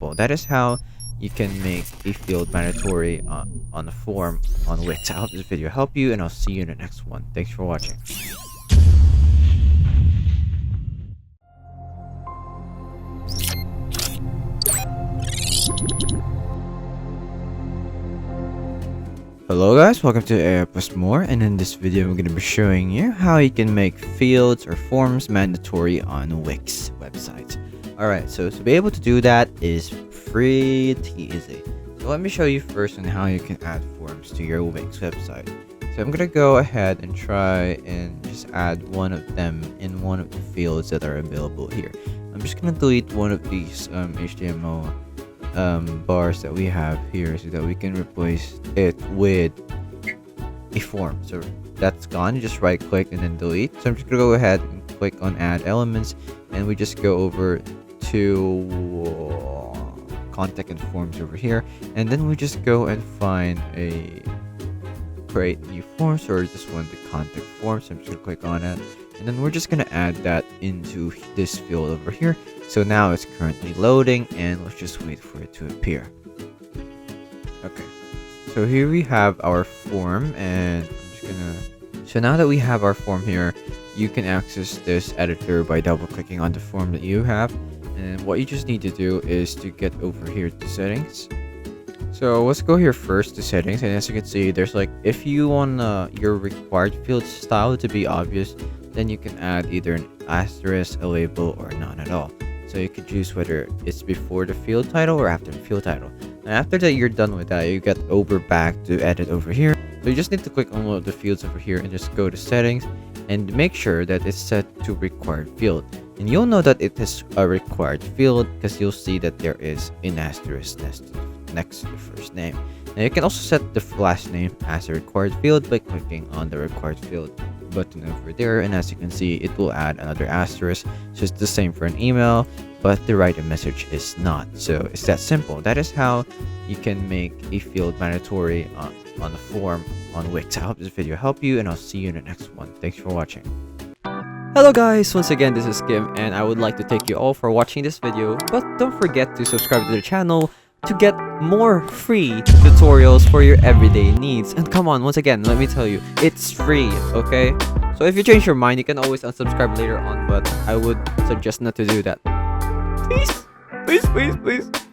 Well, that is how you can make a field mandatory on a form on Wix. I hope this video helped you, and I'll see you in the next one. Thanks for watching. Hello guys, welcome to AI Plus More, and in this video I'm going to be showing you how you can make fields or forms mandatory on Wix websites. Alright, so to be able to do that is pretty easy. So let me show you first on how you can add forms to your Wix website. So I'm going to go ahead and try and just add one of them in one of the fields that are available here. I'm just going to delete one of these HTML bars that we have here so that we can replace it with a form. So that's gone. You just right click and then delete. So I'm just gonna go ahead and click on add elements, and we just go over to contact and forms over here, and then we just go and find a create new forms, or just want the contact form. So I'm just gonna click on it, and then we're just gonna add that into this field over here. So now it's currently loading, and let's just wait for it to appear. Okay, so here we have our form, and I'm just gonna so now that we have our form here, you can access this editor by double clicking on the form that you have. And what you just need to do is to get over here to settings. So let's go here first to settings, and as you can see, there's like, if you want your required field style to be obvious, then you can add either an asterisk, a label, or none at all. So you can choose whether it's before the field title or after the field title. And after that you're done with that, you get over back to edit over here. So you just need to click on one of the fields over here and just go to settings and make sure that it's set to required field. And you'll know that it is a required field because you'll see that there is an asterisk next to the first name. And you can also set the last name as a required field by clicking on the required field button over there, and as you can see, it will add another asterisk. So it's the same for an email, but the write a message is not. So it's that simple. That is how you can make a field mandatory on a form on Wix. I hope this video helped you, and I'll see you in the next one. Thanks for watching. Hello guys, once again this is Kim, and I would like to thank you all for watching this video, but don't forget to subscribe to the channel to get more free tutorials for your everyday needs. And come on, once again, let me tell you, it's free, okay? So if you change your mind, you can always unsubscribe later on, but I would suggest not to do that. Please, please, please, please.